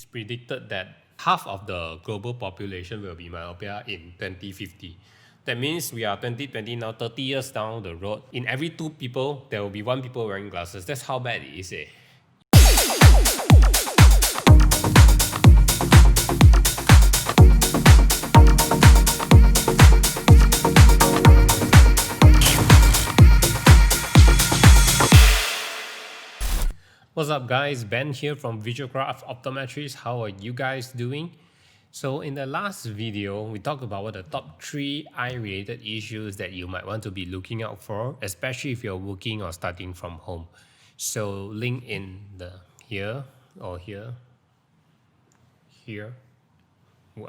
it's predicted that half of the global population will be myopia in 2050. That means we are 2020 now, 30 years down the road. In every 2 people, there will be 1 people wearing glasses. That's how bad it is. What's up guys, Ben here from Visualcraft Optometrist. How are you guys doing? So in the last video, we talked about what the top 3 eye-related issues that you might want to be looking out for, especially if you're working or studying from home. So link in the here,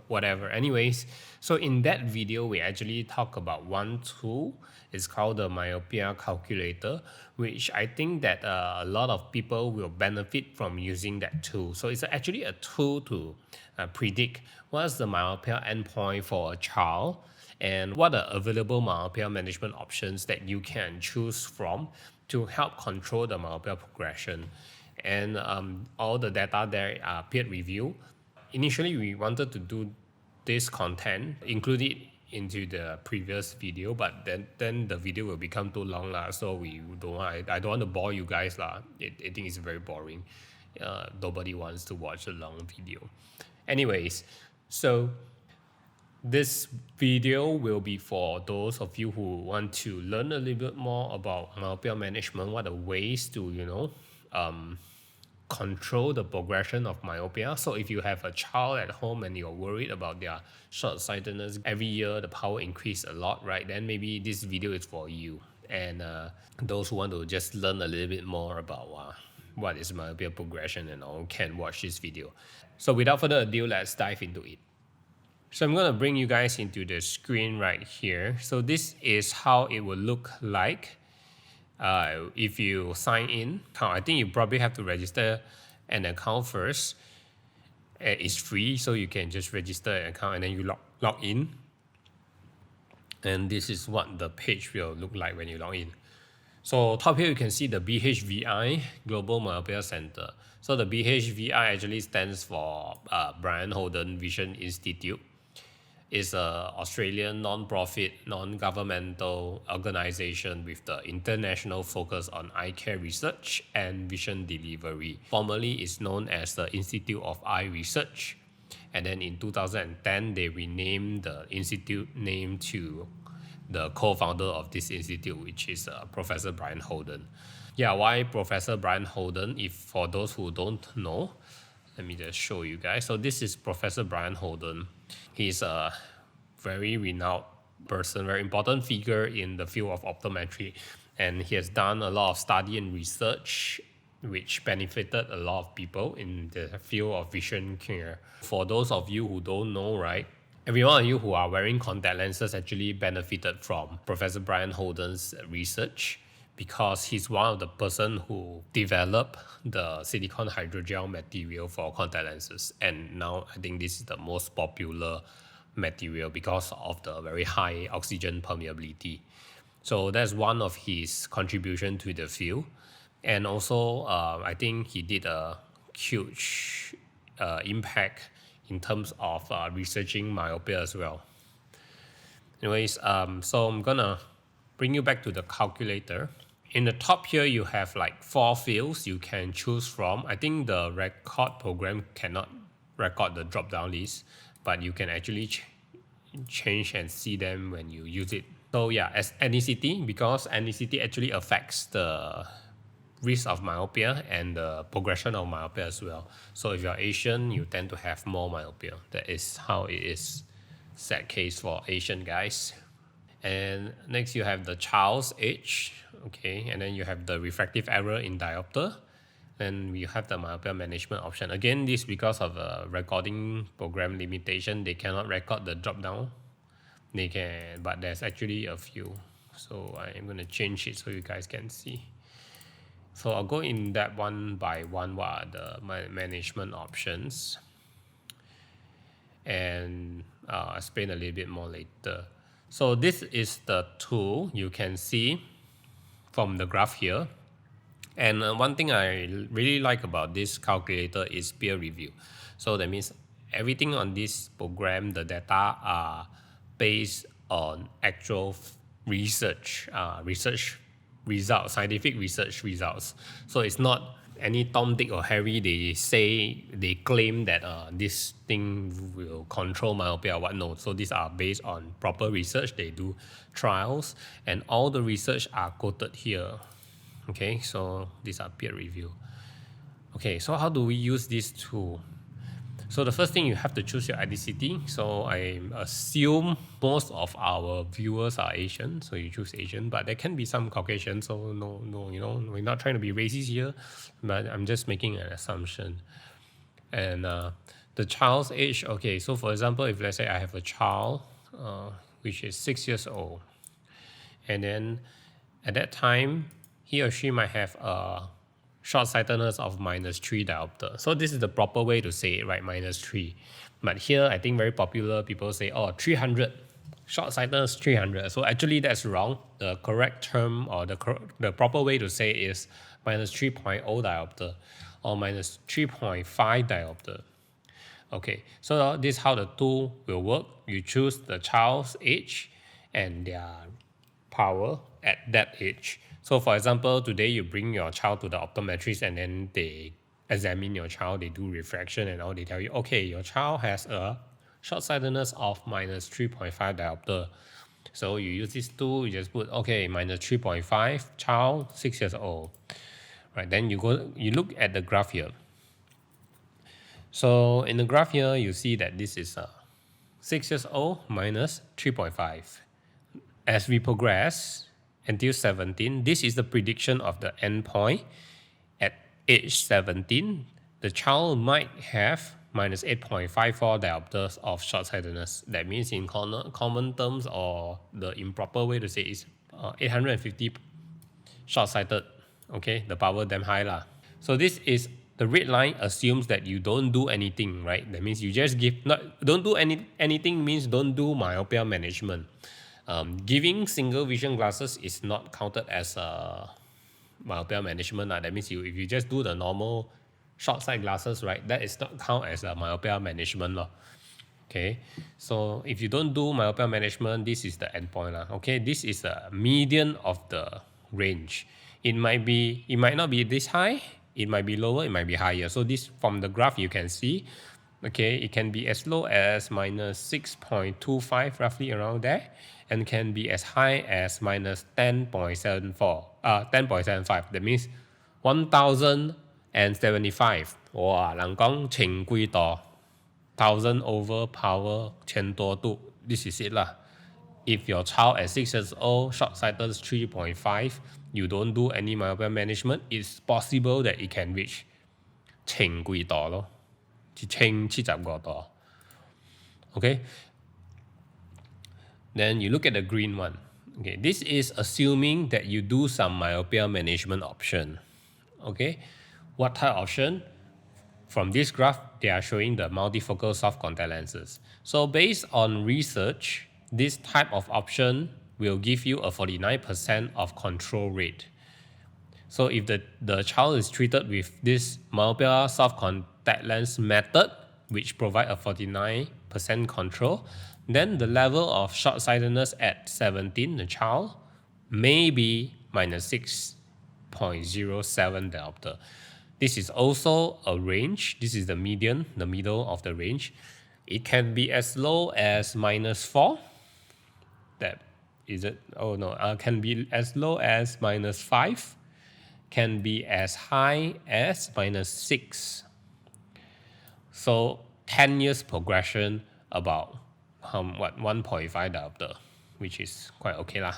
whatever. Anyways, so in that video, we actually talk about one tool. It's called the Myopia calculator, which I think that a lot of people will benefit from using that tool. So it's actually a tool to predict what's the myopia endpoint for a child and what are available myopia management options that you can choose from to help control the myopia progression. And all the data there are peer review. Initially, we wanted to do this content, include it into the previous video, but then the video will become too long lah. So I don't want to bore you guys lah. I think it's very boring. Nobody wants to watch a long video. Anyways, so this video will be for those of you who want to learn a little bit more about myopia management, what are ways to control the progression of myopia. So if you have a child at home and you're worried about their short-sightedness, every year the power increase a lot, right? Then maybe this video is for you. And those who want to just learn a little bit more about what is myopia progression and all can watch this video. So without further ado, let's dive into it. So I'm going to bring you guys into the screen right here. So this is how it will look like. If you sign in, I think you probably have to register an account first. It's free, so you can just register an account and then you log in. And this is what the page will look like when you log in. So top here you can see the BHVI, Global Myopia Center. So the BHVI actually stands for Brian Holden Vision Institute. Is an Australian non-profit, non-governmental organization with the international focus on eye care research and vision delivery. Formerly, it's known as the Institute of Eye Research. And then in 2010, they renamed the institute name to the co-founder of this institute, which is Professor Brian Holden. Yeah, why Professor Brian Holden? If for those who don't know, let me just show you guys. So this is Professor Brian Holden. He's a very renowned person, very important figure in the field of optometry. And he has done a lot of study and research which benefited a lot of people in the field of vision care. For those of you who don't know, right, every one of you who are wearing contact lenses actually benefited from Professor Brian Holden's research, because he's one of the person who developed the silicone hydrogel material for contact lenses. And now I think this is the most popular material because of the very high oxygen permeability. So that's one of his contribution to the field. And also, I think he did a huge impact in terms of researching myopia as well. Anyways, so I'm gonna bring you back to the calculator. In the top here, you have like 4 fields you can choose from. I think the record program cannot record the drop-down list, but you can actually change and see them when you use it. So yeah, as ethnicity, because ethnicity actually affects the risk of myopia and the progression of myopia as well. So if you're Asian, you tend to have more myopia. That is how it is set case for Asian guys. And next you have the child's age, okay, and then you have the refractive error in diopter. Then we have the myopia management option. Again, this because of a recording program limitation, they cannot record the drop down. They can, but there's actually a few. So I'm going to change it so you guys can see. So I'll go in that one by one, what are the management options. And I'll explain a little bit more later. So this is the tool you can see from the graph here. And one thing I really like about this calculator is peer review. So that means everything on this program, the data are based on actual research results, scientific research results. So it's not any Tom, Dick, or Harry. They claim that this thing will control myopia or what. No. So these are based on proper research. They do trials, and all the research are quoted here. Okay, so these are peer review. Okay, so how do we use this tool? So the first thing, you have to choose your ethnicity. So I assume most of our viewers are Asian, so you choose Asian, but there can be some Caucasian, so no, we're not trying to be racist here, but I'm just making an assumption. And the child's age, okay, so for example, if let's say I have a child which is 6 years old, and then at that time, he or she might have a short-sightedness of -3 diopter. So this is the proper way to say it, right? -3. But here, I think very popular, people say, oh, 300. Short-sightedness 300. So actually, that's wrong. The correct term, or the proper way to say is -3.0 diopter or -3.5 diopter. Okay, so this is how the tool will work. You choose the child's age and their power at that age. So for example, today you bring your child to the optometrist and then they examine your child, they do refraction and all, they tell you, okay, your child has a short-sightedness of -3.5 diopter. So you use this tool, you just put, okay, -3.5, child, 6 years old. Right, then you look at the graph here. So in the graph here, you see that this is 6 years old minus 3.5. As we progress until 17, this is the prediction of the endpoint. At age 17, the child might have -8.54 diopters of short-sightedness. That means in common terms, or the improper way to say it is 850 short-sighted. Okay, the power damn high lah. So this is the red line assumes that you don't do anything, right? That means you just don't do anything means don't do myopia management. Giving single vision glasses is not counted as myopia management. That means if you just do the normal short sight glasses, right, that is not count as a myopia management. Okay, so if you don't do myopia management, this is the endpoint. Okay, this is the median of the range. It might not be this high, it might be lower, it might be higher. So this, from the graph you can see, okay, it can be as low as -6.25, roughly around there, and can be as high as -10.75. That means 1075.哇，人講千幾度，1000 over power 千多度. This is it lah. If your child at 6 years old, short-sighted 3.5, you don't do any myopia management, it's possible that it can reach 千幾度咯，1075度. Okay. Then you look at the green one. Okay, this is assuming that you do some myopia management option. Okay, what type of option? From this graph, they are showing the multifocal soft contact lenses. So based on research, this type of option will give you a 49% of control rate. So if the child is treated with this myopia soft contact lens method, which provide a 49% control, then the level of short-sightedness at 17, the child, may be -6.07 diopter. This is also a range. This is the median, the middle of the range. It can be as low as -4. That is it. Oh no, can be as low as -5. Can be as high as -6. So 10 years progression, about 1.5 diopter, which is quite okay lah.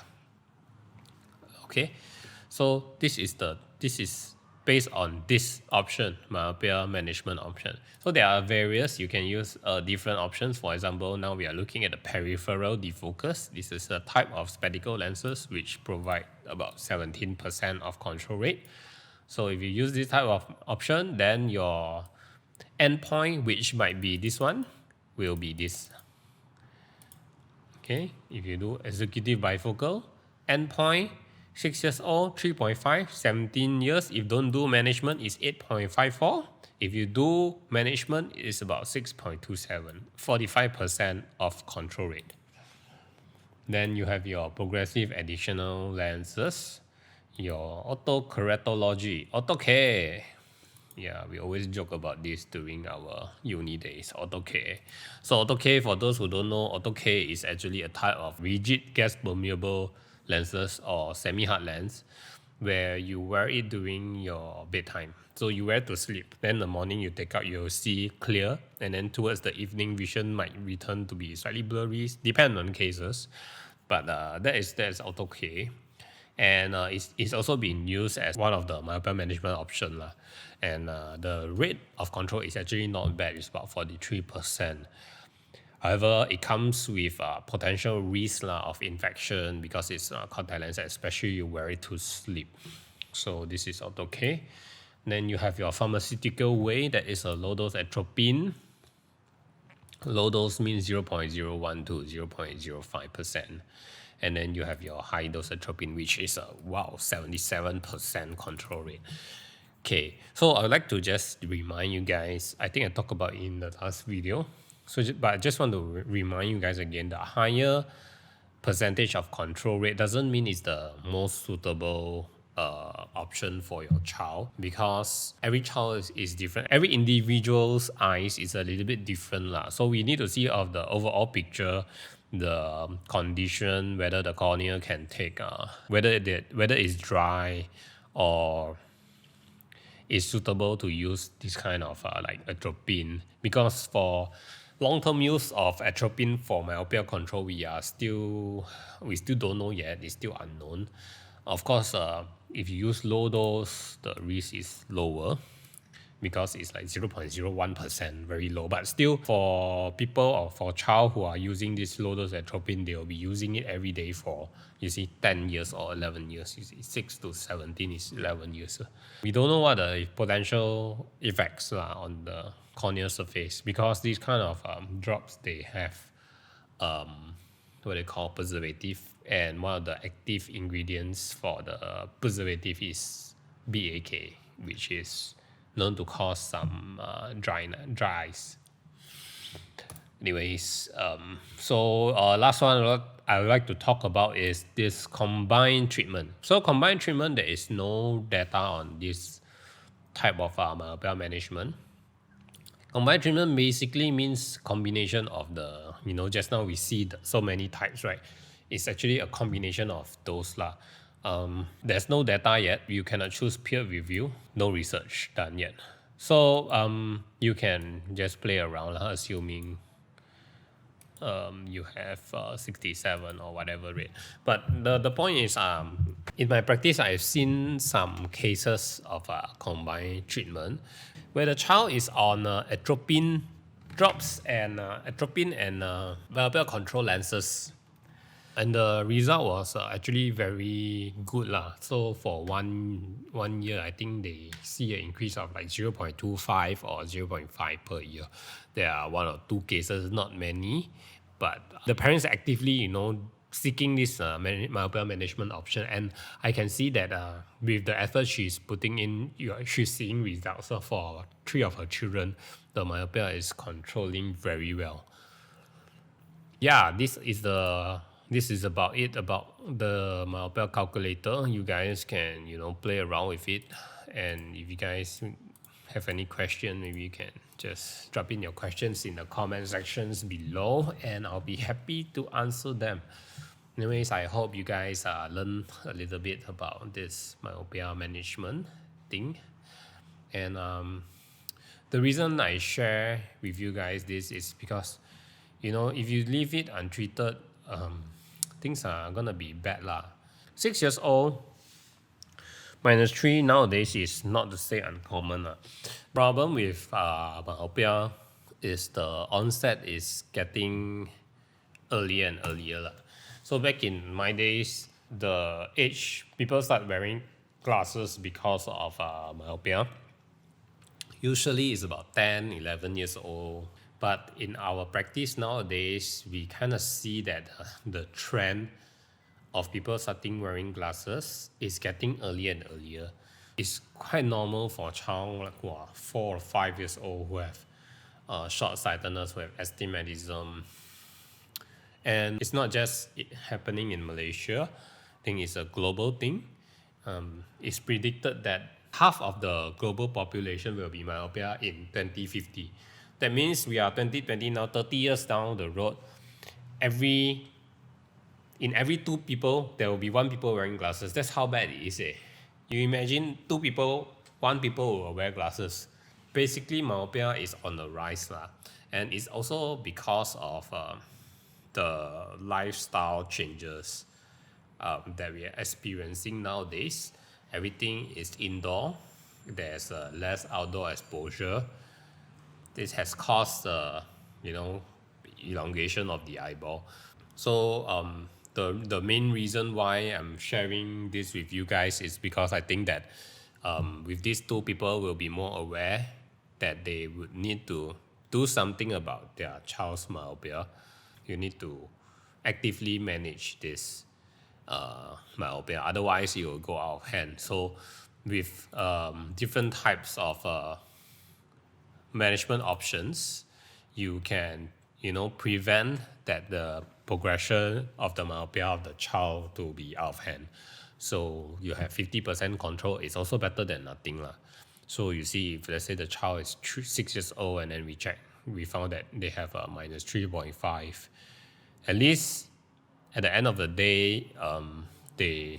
Okay, so this is based on this option, myopia management option. So there are various, you can use different options. For example, now we are looking at the peripheral defocus. This is a type of spectacle lenses which provide about 17% of control rate. So if you use this type of option, then your endpoint, which might be this one, will be this. Okay, if you do executive bifocal, endpoint 6 years old, 3.5, 17 years. If don't do management, it's 8.54. If you do management, it's about 6.27, 45% of control rate. Then you have your progressive additional lenses, your autokeratology, autoK. Yeah, we always joke about this during our uni days, autoK. So autoK, for those who don't know, autoK is actually a type of rigid gas permeable lenses or semi-hard lens where you wear it during your bedtime. So you wear to sleep. Then in the morning you take out, you'll see clear. And then towards the evening, vision might return to be slightly blurry, depend on cases. But that's autoK. And it's also been used as one of the myopia management option. And the rate of control is actually not bad. It's about 43%. However, it comes with potential risk of infection because it's contact lens, especially you wear it to sleep. So this is autoK. Then you have your pharmaceutical way, that is a low dose atropine. Low dose means 0.01 to 0.05%. And then you have your high dose atropine, which is 77% control rate. Okay, so I would like to just remind you guys, I think I talked about it in the last video. But I just want to remind you guys again, the higher percentage of control rate doesn't mean it's the most suitable option for your child, because every child is different. Every individual's eyes is a little bit different. So we need to see of the overall picture, the condition, whether the cornea can take, whether it's dry or is suitable to use this kind of like atropine. Because for long-term use of atropine for myopia control, we still don't know yet. It's still unknown. Of course, if you use low dose, the risk is lower because it's like 0.01%, very low. But still, for people or for child who are using this low dose atropine, they will be using it every day for, 10 years or 11 years. 6 to 17 is 11 years. We don't know what the potential effects are on the corneal surface, because these kind of drops, they have what they call preservative, and one of the active ingredients for the preservative is BAK, which is known to cause some dry eyes. Anyways, last one I would like to talk about is this combined treatment. So combined treatment, there is no data on this type of myopia management. Combined treatment basically means combination of the, just now we see so many types, right? It's actually a combination of those. There's no data yet. You cannot choose peer review. No research done yet. So you can just play around, assuming you have 67 or whatever rate. But the point is, in my practice, I've seen some cases of combined treatment where the child is on atropine drops and atropine and myopia control lenses. And the result was actually very good. So for one year, I think they see an increase of like 0.25 or 0.5 per year. There are one or two cases, not many. But the parents actively, seeking this myopia management option. And I can see that with the effort she's putting in, she's seeing results. So for 3 of her children, the myopia is controlling very well. Yeah, this is about it, about the myopia calculator. You guys can, play around with it. And if you guys have any question, maybe you can just drop in your questions in the comment sections below, and I'll be happy to answer them. Anyways, I hope you guys learn a little bit about this myopia management thing. And the reason I share with you guys this is because, if you leave it untreated, things are gonna be bad. 6 years old, -3 nowadays is not to say uncommon. Problem with myopia is the onset is getting earlier and earlier. So back in my days, the age people start wearing glasses because of myopia usually is about 10, 11 years old. But in our practice nowadays, we kind of see that the trend of people starting wearing glasses is getting earlier and earlier. It's quite normal for a child like 4 or 5 years old who have short-sightedness, who have astigmatism. And it's not just happening in Malaysia. I think it's a global thing. It's predicted that half of the global population will be myopia in 2050. That means we are 2020 now, 30 years down the road. In every 2 people, there will be 1 people wearing glasses. That's how bad it is. You imagine 2 people, 1 people will wear glasses. Basically, myopia is on the rise. And it's also because of the lifestyle changes that we are experiencing nowadays. Everything is indoor. There's less outdoor exposure. This has caused elongation of the eyeball. So the main reason why I'm sharing this with you guys is because I think that with these 2 people will be more aware that they would need to do something about their child's myopia. You need to actively manage this myopia, otherwise it will go out of hand. So with different types of management options, you can prevent that the progression of the myopia of the child to be out of hand. So you have 50% control. It's also better than nothing. So you see, if let's say the child is 6 years old and then we found that they have a minus 3.5, at least at the end of the day, the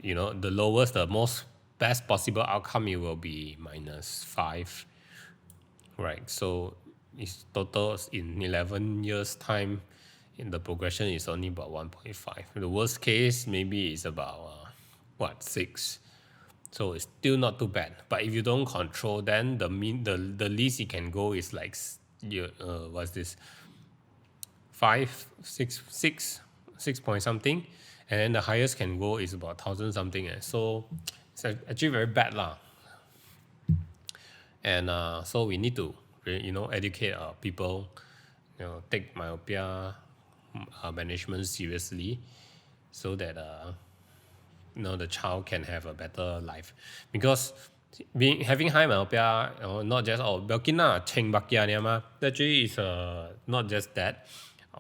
lowest, the most best possible outcome, it will be -5, right? So it's total in 11 years time, in the progression is only about 1.5. The worst case maybe is about 6. So it's still not too bad. But if you don't control, then the least it can go is like what's this, 5, 6 point something, and then the highest can go is about 1,000 something. So it's actually very bad And so we need to educate people, take myopia management seriously, so that the child can have a better life. Because having high myopia, not just actually is not just that.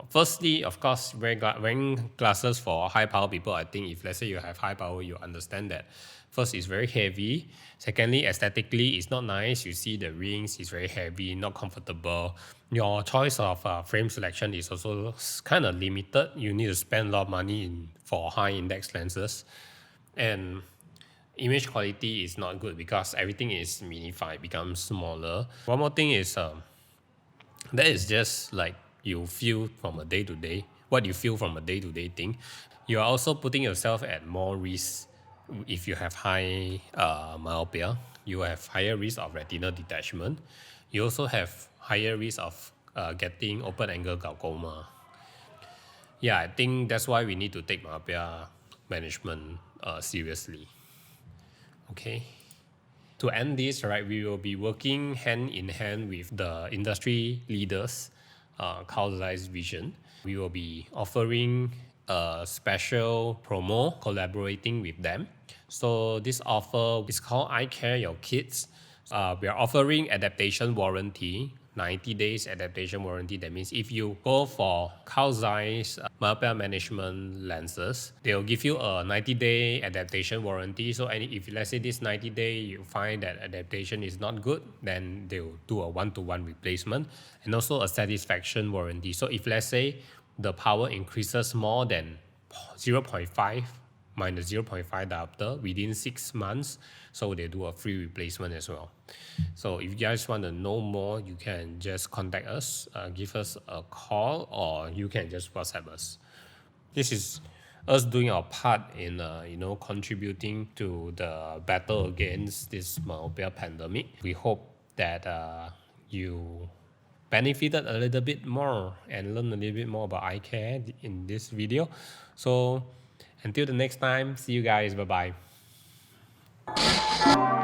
Firstly, of course, wearing glasses for high power people, I think if let's say you have high power, you understand that. First, it's very heavy. Secondly, aesthetically, it's not nice. You see the rings, it's very heavy, not comfortable. Your choice of frame selection is also kind of limited. You need to spend a lot of money for high index lenses. And image quality is not good because everything is minified, becomes smaller. One more thing is that is just like you feel from a day to day, what you feel from a day to day thing. You are also putting yourself at more risk. If you have high myopia, you have higher risk of retinal detachment. You also have higher risk of getting open angle glaucoma. Yeah, I think that's why we need to take myopia management seriously. Okay. To end this, right, we will be working hand in hand with the industry leaders, Carl Zeiss Vision. We will be offering a special promo collaborating with them. So this offer is called I Care Your Kids. We are offering adaptation warranty, 90 days adaptation warranty. That means if you go for Carl Zeiss myopia management lenses, they'll give you a 90-day adaptation warranty. So if let's say this 90-day you find that adaptation is not good, then they'll do a one-to-one replacement, and also a satisfaction warranty. So if let's say the power increases more than 0.5 minus 0.5 diopter within 6 months, so they do a free replacement as well. So if you guys want to know more, you can just contact us, give us a call, or you can just WhatsApp us. This is us doing our part in contributing to the battle against this myopia pandemic. We hope that you benefited a little bit more and learn a little bit more about eye care in this video. So until the next time, see you guys. Bye bye.